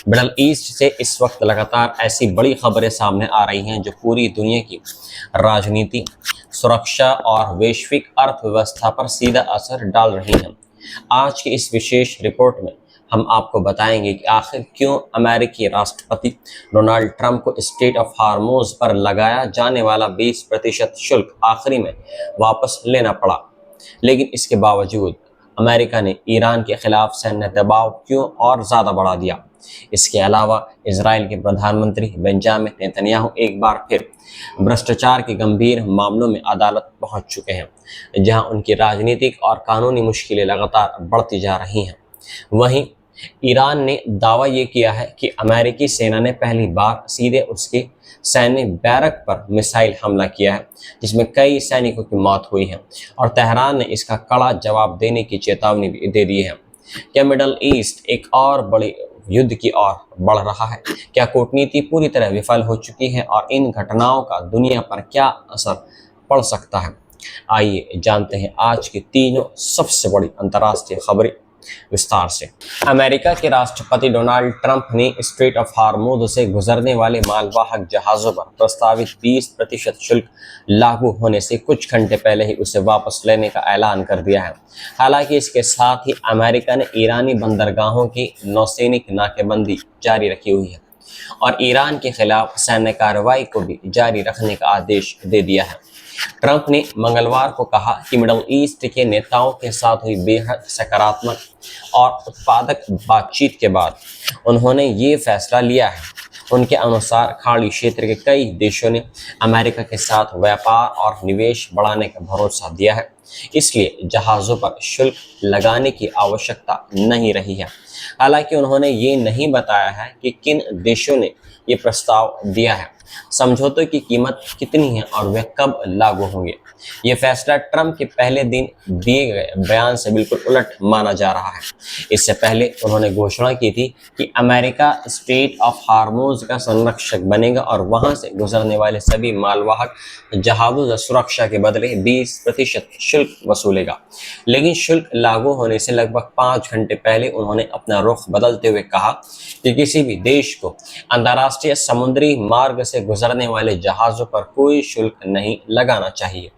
Middle east से इस वक्त लगातार ऐसी बड़ी खबरें सामने आ रही हैं जो पूरी दुनिया की राजनीति, सुरक्षा और वैश्विक अर्थव्यवस्था पर सीधा असर डाल रही हैं। आज की इस विशेष रिपोर्ट में हम आपको बताएंगे कि आखिर क्यों अमेरिकी राष्ट्रपति डोनाल्ड ट्रंप को स्ट्रेट ऑफ हार्मोज पर लगाया जाने वाला 20% शुल्क आखिरी में वापस लेना पड़ा, लेकिन इसके बावजूद अमेरिका ने ईरान के खिलाफ सैन्य दबाव क्यों और ज़्यादा बढ़ा दिया। इसके अलावा इजराइल के प्रधानमंत्री बेंजामिन नेतन्याहू एक बार फिर भ्रष्टाचार के गंभीर मामलों में अदालत पहुंच चुके हैं, जहां उनकी राजनीतिक और कानूनी मुश्किलें लगातार बढ़ती जा रही हैं। वहीं ईरान ने दावा ये किया है कि अमेरिकी सेना ने पहली बार सीधे उसके सैन्य बैरक पर मिसाइल हमला किया है, जिसमें कई सैनिकों की मौत हुई है, और तेहरान ने इसका कड़ा जवाब देने की चेतावनी भी दे दी है। क्या मिडल ईस्ट एक और बड़े युद्ध की ओर बढ़ रहा है? क्या कूटनीति पूरी तरह विफल हो चुकी है और इन घटनाओं का दुनिया पर क्या असर पड़ सकता है? आइए जानते हैं आज की तीनों सबसे बड़ी अंतर्राष्ट्रीय खबरें विस्तार से। अमेरिका के राष्ट्रपति डोनाल्ड ट्रंप ने स्ट्रेट ऑफ हार्मोज से गुजरने वाले मालवाहक जहाजों पर प्रस्तावित 20% शुल्क लागू होने से कुछ घंटे पहले ही उसे वापस लेने का ऐलान कर दिया है। हालांकि इसके साथ ही अमेरिका ने ईरानी बंदरगाहों की नौसैनिक नाकेबंदी जारी रखी हुई है और ईरान के खिलाफ सैन्य कार्रवाई को भी जारी रखने का आदेश दे दिया है। ट्रंप ने मंगलवार को कहा कि मिडल ईस्ट के नेताओं के साथ हुई बेहद सकारात्मक और उत्पादक बातचीत के बाद उन्होंने ये फैसला लिया है। उनके अनुसार खाड़ी क्षेत्र के कई देशों ने अमेरिका के साथ व्यापार और निवेश बढ़ाने का भरोसा दिया है, इसलिए जहाज़ों पर शुल्क लगाने की आवश्यकता नहीं रही है। हालांकि उन्होंने ये नहीं बताया है कि किन देशों ने ये प्रस्ताव दिया है, समझौते की कीमत कितनी है और वे कब लागू होंगे। ये फैसला ट्रंप के पहले दिन दिए गए बयान से बिल्कुल उलट माना जा रहा है। इससे पहले उन्होंने घोषणा की थी कि अमेरिका स्ट्रेट ऑफ हार्मोज का संरक्षक बनेगा और वहां से गुजरने वाले सभी मालवाहक जहाजों की सुरक्षा के बदले 20% शुल्क वसूलेगा। लेकिन शुल्क लागू होने से लगभग 5 घंटे पहले उन्होंने अपना रुख बदलते हुए कहा कि किसी भी देश को अंतर्राष्ट्रीय समुद्री मार्ग से गुजरने वाले जहाज़ों पर कोई शुल्क नहीं लगाना चाहिए।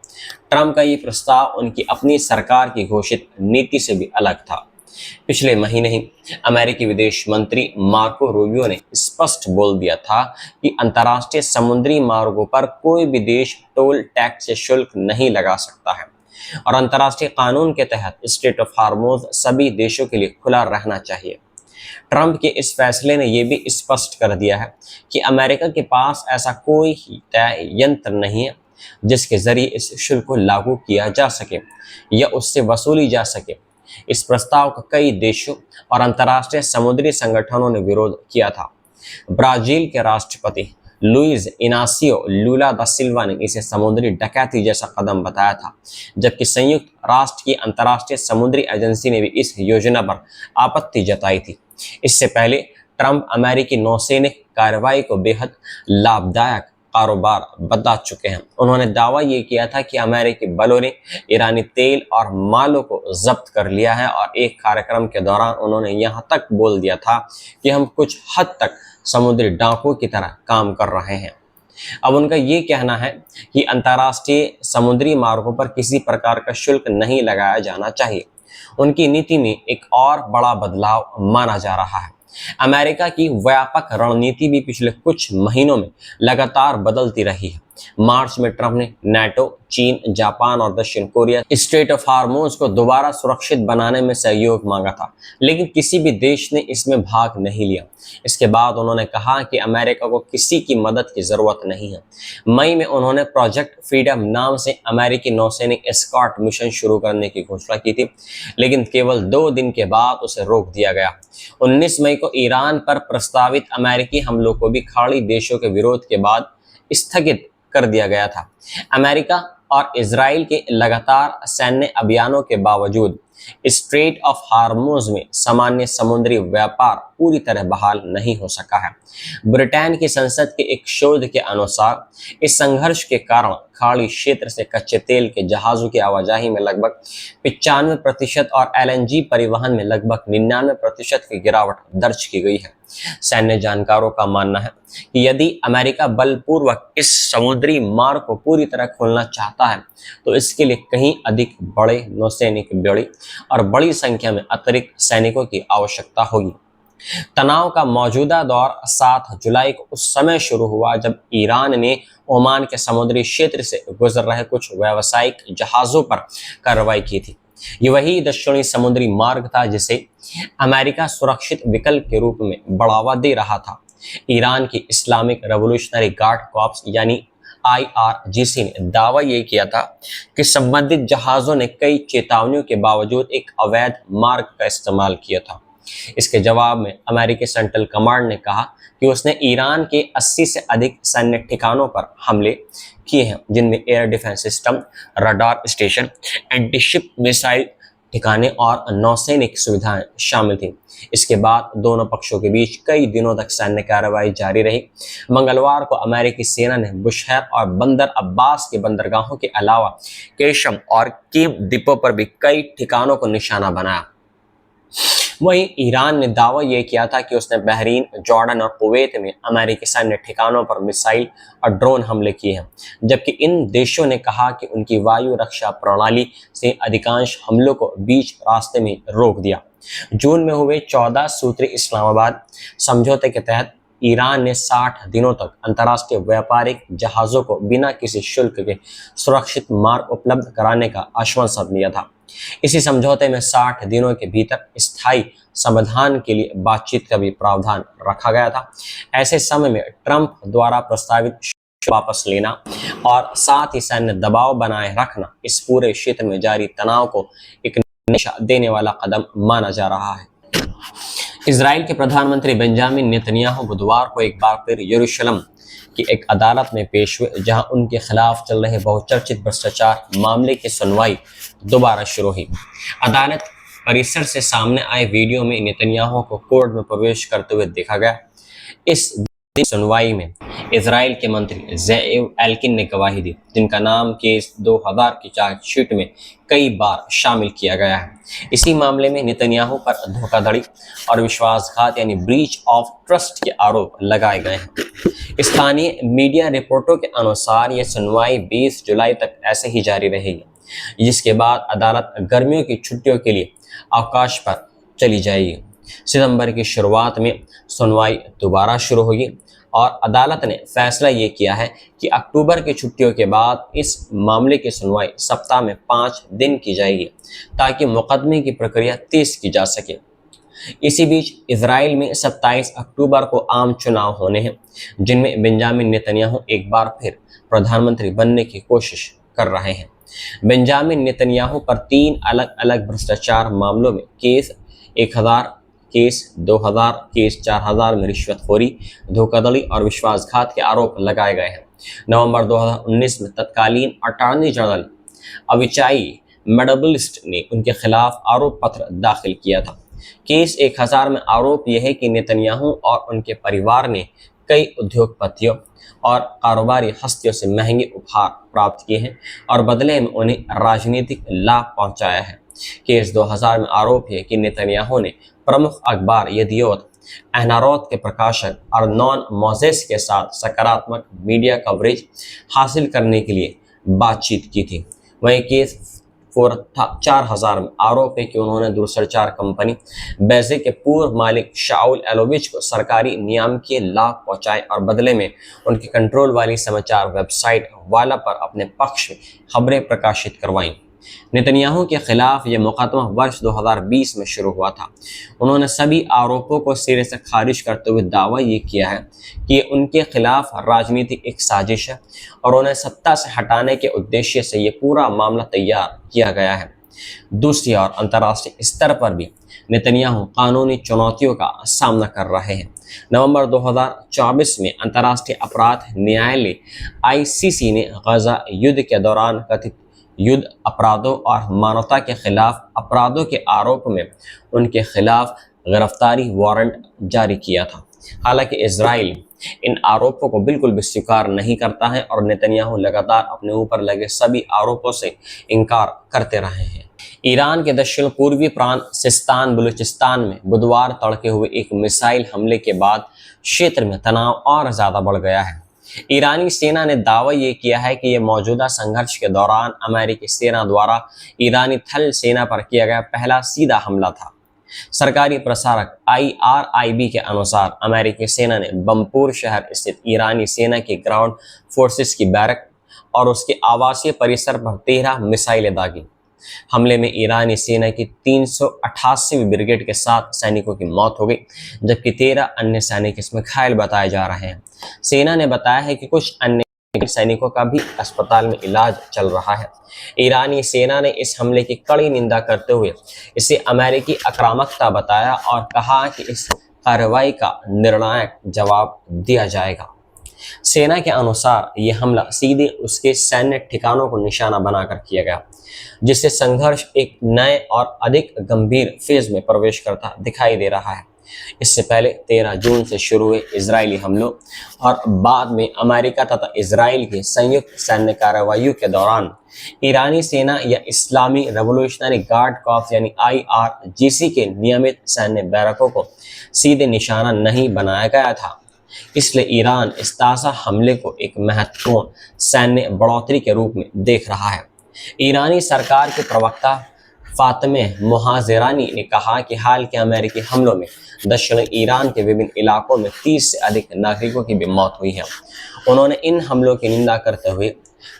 ट्रंप का ये प्रस्ताव उनकी अपनी सरकार की घोषित नीति से भी अलग था। पिछले महीने ही अमेरिकी विदेश मंत्री मार्को रूबियो ने स्पष्ट बोल दिया था कि अंतर्राष्ट्रीय समुद्री मार्गों पर कोई भी देश टोल टैक्स से शुल्क नहीं लगा सकता है और अंतर्राष्ट्रीय कानून के तहत स्ट्रेट ऑफ हार्मोज सभी देशों के लिए खुला रहना चाहिए। ट्रंप के इस फैसले ने यह भी स्पष्ट कर दिया है कि अमेरिका के पास ऐसा कोई ही तय यंत्र नहीं है जिसके जरिए इस शुल्क को लागू किया जा सके या उससे वसूली जा सके। इस प्रस्ताव का कई देशों और अंतर्राष्ट्रीय समुद्री संगठनों ने विरोध किया था। ब्राजील के राष्ट्रपति लुइज इनासियो लुला दा सिल्वा ने इसे समुद्री डकैती जैसा कदम बताया था, जबकि संयुक्त राष्ट्र की अंतर्राष्ट्रीय समुद्री एजेंसी ने भी इस योजना पर आपत्ति जताई थी। इससे पहले ट्रंप अमेरिकी नौसैनिक कार्रवाई को बेहद लाभदायक कारोबार बता चुके हैं। उन्होंने दावा ये किया था कि अमेरिकी बलों ने ईरानी तेल और मालों को जब्त कर लिया है और एक कार्यक्रम के दौरान उन्होंने यहाँ तक बोल दिया था कि हम कुछ हद तक समुद्री डाकुओं की तरह काम कर रहे हैं। अब उनका ये कहना है कि अंतर्राष्ट्रीय समुद्री मार्गों पर किसी प्रकार का शुल्क नहीं लगाया जाना चाहिए। उनकी नीति में एक और बड़ा बदलाव माना जा रहा है। अमेरिका की व्यापक रणनीति भी पिछले कुछ महीनों में लगातार बदलती रही है। मार्च में ट्रंप ने नाटो, चीन, जापान और दक्षिण कोरिया स्ट्रेट ऑफ हार्मोज को दोबारा सुरक्षित बनाने में सहयोग मांगा था, लेकिन किसी भी देश ने इसमें भाग नहीं लिया। इसके बाद उन्होंने कहा कि अमेरिका को किसी की मदद की जरूरत नहीं है। मई में उन्होंने प्रोजेक्ट फ्रीडम नाम से अमेरिकी नौसैनिक एस्कॉर्ट मिशन शुरू करने की घोषणा की थी, लेकिन केवल 2 दिन के बाद उसे रोक दिया गया। 19 मई को ईरान पर प्रस्तावित अमेरिकी हमलों को भी खाड़ी देशों के विरोध के बाद स्थगित कर दिया गया था। अमेरिका और इजराइल के लगातार सैन्य अभियानों के बावजूद स्ट्रेट ऑफ हार्मोज में सामान्य समुद्री व्यापार पूरी तरह बहाल नहीं हो सका है। ब्रिटेन की संसद के एक शोध के अनुसार इस संघर्ष के कारण खाड़ी क्षेत्र से कच्चे तेल के जहाजों की आवाजाही में लगभग 95% और एलएनजी परिवहन में लगभग 99% की गिरावट दर्ज की गई है। सैन्य जानकारों का मानना है कि यदि अमेरिका बलपूर्वक इस समुद्री मार्ग को पूरी तरह खोलना चाहता है तो इसके लिए कहीं अधिक बड़े नौसैनिक बेड़े और बड़ी संख्या में अतिरिक्त सैनिकों की आवश्यकता होगी। तनाव का मौजूदा दौर 7 जुलाई को उस समय शुरू हुआ जब ईरान ने ओमान के समुद्री क्षेत्र से गुजर रहे कुछ व्यावसायिक जहाजों पर कार्रवाई की थी। ये वही दक्षिणी समुद्री मार्ग था जिसे अमेरिका सुरक्षित विकल्प के रूप में बढ़ावा दे रहा था। ईरान की इस्लामिक रेवोल्यूशनरी गार्ड कॉर्प्स यानी IRGC ने दावा ये किया था कि संबंधित जहाजों ने कई चेतावनियों के बावजूद एक अवैध मार्ग का इस्तेमाल किया था। इसके जवाब में अमेरिकी सेंट्रल कमांड ने कहा कि उसने ईरान के 80 से अधिक सैन्य ठिकानों पर हमले किए हैं, जिनमें air defence system, radar station, antiship missile ठिकाने और नौसैनिक सुविधाएं शामिल थीं। इसके बाद दोनों पक्षों के बीच कई दिनों तक सैन्य कार्रवाई जारी रही। मंगलवार को अमेरिकी सेना ने बुशहर और बंदर अब्बास के बंदरगाहों के अलावा केशम और कीम द्वीपों पर भी कई ठिकानों को निशाना बनाया। वहीं ईरान ने दावा यह किया था कि उसने बहरीन, जॉर्डन और कुवैत में अमेरिकी सैन्य ठिकानों पर मिसाइल और ड्रोन हमले किए हैं, जबकि इन देशों ने कहा कि उनकी वायु रक्षा प्रणाली से अधिकांश हमलों को बीच रास्ते में रोक दिया। जून में हुए 14 सूत्री इस्लामाबाद समझौते के तहत ईरान ने 60 दिनों तक अंतर्राष्ट्रीय व्यापारिक जहाजों को बिना किसी शुल्क के सुरक्षित मार्ग उपलब्ध कराने का आश्वासन दिया था। इसी समझौते में 60 दिनों के भीतर स्थायी समाधान के लिए बातचीत का भी प्रावधान रखा गया था। ऐसे समय में ट्रंप द्वारा प्रस्तावित वापस लेना और साथ ही सैन्य दबाव बनाए रखना इस पूरे क्षेत्र में जारी तनाव को एक दिशा देने वाला कदम माना जा रहा है। इजराइल के प्रधानमंत्री बेंजामिन नेतन्याहू बुधवार को एक बार फिर यरूशलेम की एक अदालत में पेश हुए, जहां उनके खिलाफ चल रहे बहुचर्चित भ्रष्टाचार मामले की सुनवाई दोबारा शुरू हुई। अदालत परिसर से सामने आए वीडियो में नेतन्याहू को कोर्ट में प्रवेश करते हुए देखा गया। इस सुनवाई में इजराइल के मंत्री ज़ेव एल्किन ने गवाही दी, जिनका नाम केस 2000 की चार्जशीट में कई बार शामिल किया गया है। इसी मामले में नेतन्याहू पर धोखाधड़ी और विश्वासघात यानी ब्रीच ऑफ ट्रस्ट के आरोप लगाए गए हैं। स्थानीय मीडिया रिपोर्टों के अनुसार यह सुनवाई 20 जुलाई तक ऐसे ही जारी रहेगी, जिसके बाद अदालत गर्मियों की छुट्टियों के लिए अवकाश पर चली जाएगी। सितंबर की शुरुआत में सुनवाई दोबारा शुरू होगी और अदालत ने फैसला ये किया है कि अक्टूबर की छुट्टियों के बाद इस मामले की सुनवाई सप्ताह में 5 दिन की जाएगी, ताकि मुकदमे की प्रक्रिया तेज की जा सके। इसी बीच इजराइल में 27 अक्टूबर को आम चुनाव होने हैं, जिनमें बेंजामिन नेतन्याहू एक बार फिर प्रधानमंत्री बनने की कोशिश कर रहे हैं। बेंजामिन नेतन्याहू पर 3 अलग अलग भ्रष्टाचार मामलों में केस 1000, केस 2000, केस 4000 में रिश्वतखोरी, धोखाधड़ी और विश्वासघात के आरोप लगाए गए हैं। नवंबर 2019 में तत्कालीन अटॉर्नी जनरल अविचाई मेडोबलिस्ट ने उनके खिलाफ आरोप पत्र दाखिल किया था। केस 1000 में आरोप यह है कि नेतन्याहू और उनके परिवार ने कई उद्योगपतियों और कारोबारी हस्तियों से महंगे उपहार प्राप्त किए हैं और बदले में उन्हें राजनीतिक लाभ पहुंचाया है। केस 2000 में आरोप है कि नेतन्याहू ने प्रमुख अखबार यदियोत अहनारोत के प्रकाशक और नॉन मोजेस के साथ सकारात्मक मीडिया कवरेज हासिल करने के लिए बातचीत की थी। वहीं केस 4000 में आरोप है कि उन्होंने दूरसंचार कंपनी बेजे के पूर्व मालिक शाउल एलोविच को सरकारी नियामकीय लाभ पहुंचाए और बदले में उनके कंट्रोल वाली समाचार वेबसाइट वाला पर अपने पक्ष में खबरें प्रकाशित करवाईं। नेतन्याहू के खिलाफ यह मुकदमा वर्ष 2020 में शुरू हुआ था। उन्होंने सभी आरोपों को सिरे से खारिज करते हुए दावा ये किया है कि उनके खिलाफ राजनीतिक एक साजिश है और उन्हें सत्ता से हटाने के उद्देश्य से ये पूरा मामला तैयार किया गया है। दूसरी ओर अंतर्राष्ट्रीय स्तर पर भी नेतन्याहू कानूनी चुनौतियों का सामना कर रहे हैं। नवंबर 2024 में अंतर्राष्ट्रीय अपराध न्यायालय ICC ने गजा युद्ध के दौरान कथित युद्ध अपराधों और मानवता के खिलाफ अपराधों के आरोप में उनके खिलाफ गिरफ्तारी वारंट जारी किया था। हालांकि इजराइल इन आरोपों को बिल्कुल भी स्वीकार नहीं करता है और नेतन्याहू लगातार अपने ऊपर लगे सभी आरोपों से इनकार करते रहे हैं। ईरान के दक्षिण पूर्वी प्रांत सिस्तान बलूचिस्तान में बुधवार तड़के हुए एक मिसाइल हमले के बाद क्षेत्र में तनाव और ज्यादा बढ़ गया है। ईरानी सेना ने दावा ये किया है कि यह मौजूदा संघर्ष के दौरान अमेरिकी सेना द्वारा ईरानी थल सेना पर किया गया पहला सीधा हमला था। सरकारी प्रसारक IRIB के अनुसार अमेरिकी सेना ने बमपूर शहर स्थित ईरानी सेना की ग्राउंड फोर्सेस की बैरक और उसके आवासीय परिसर पर 13 मिसाइलें दागी। हमले में ईरानी सेना की 388वीं ब्रिगेड के 7 सैनिकों की मौत हो गई, जबकि 13 अन्य सैनिक इसमें घायल बताए जा रहे हैं। सेना ने बताया है कि कुछ अन्य सैनिकों का भी अस्पताल में इलाज चल रहा है। ईरानी सेना ने इस हमले की कड़ी निंदा करते हुए इसे अमेरिकी आक्रामकता बताया और कहा कि इस कार्रवाई का निर्णायक जवाब दिया जाएगा। सेना के अनुसार यह हमला सीधे उसके सैन्य ठिकानों को निशाना बनाकर किया गया, जिससे संघर्ष एक नए और अधिक गंभीर फेज में प्रवेश करता दिखाई दे रहा है। इससे पहले 13 जून से शुरू हुए इजरायली हमलों और बाद में अमेरिका तथा इजराइल की संयुक्त सैन्य कार्रवाइयों के दौरान ईरानी सेना या इस्लामी रेवोल्यूशनरी गार्ड कॉर्प्स यानी IRGC के नियमित सैन्य बैरकों को सीधे निशाना नहीं बनाया गया था। इसलिए ईरान इस ताज़ा हमले को एक महत्वपूर्ण सैन्य बढ़ोतरी के रूप में देख रहा है। ईरानी सरकार के प्रवक्ता फातमेह मोहाजेरानी ने कहा कि हाल के अमेरिकी हमलों में दक्षिणी ईरान के विभिन्न इलाकों में 30 से अधिक नागरिकों की भी मौत हुई है। उन्होंने इन हमलों की निंदा करते हुए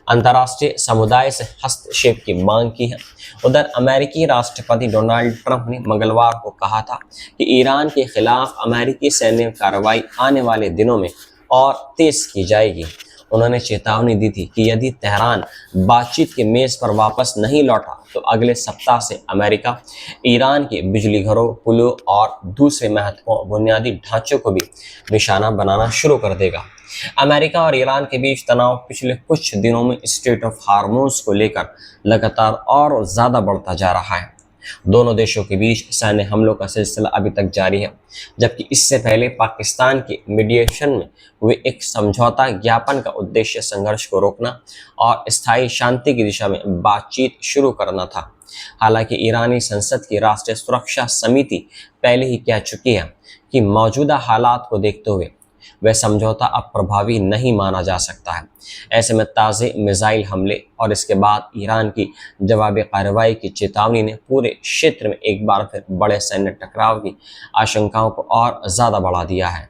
अंतर्राष्ट्रीय समुदाय से हस्तक्षेप की मांग की है। उधर अमेरिकी राष्ट्रपति डोनाल्ड ट्रंप ने मंगलवार को कहा था कि ईरान के खिलाफ अमेरिकी सैन्य कार्रवाई आने वाले दिनों में और तेज की जाएगी। उन्होंने चेतावनी दी थी कि यदि तेहरान बातचीत के मेज पर वापस नहीं लौटा तो अगले सप्ताह से अमेरिका ईरान के बिजली घरों, पुलों और दूसरे महत्वपूर्ण बुनियादी ढांचों को भी निशाना बनाना शुरू कर देगा। अमेरिका और ईरान के बीच तनाव पिछले कुछ दिनों में स्ट्रेट ऑफ हार्मोज को लेकर लगातार और ज्यादा बढ़ता जा रहा है। दोनों देशों के बीच सैन्य हमलों का सिलसिला अभी तक जारी है, जबकि इससे पहले पाकिस्तान के मीडिएशन में हुए एक समझौता ज्ञापन का उद्देश्य संघर्ष को रोकना और स्थायी शांति की दिशा में बातचीत शुरू करना था। हालांकि ईरानी संसद की राष्ट्रीय सुरक्षा समिति पहले ही कह चुकी है कि मौजूदा हालात को देखते हुए वह समझौता अब प्रभावी नहीं माना जा सकता है। ऐसे में ताज़े मिसाइल हमले और इसके बाद ईरान की जवाबी कार्रवाई की चेतावनी ने पूरे क्षेत्र में एक बार फिर बड़े सैन्य टकराव की आशंकाओं को और ज़्यादा बढ़ा दिया है।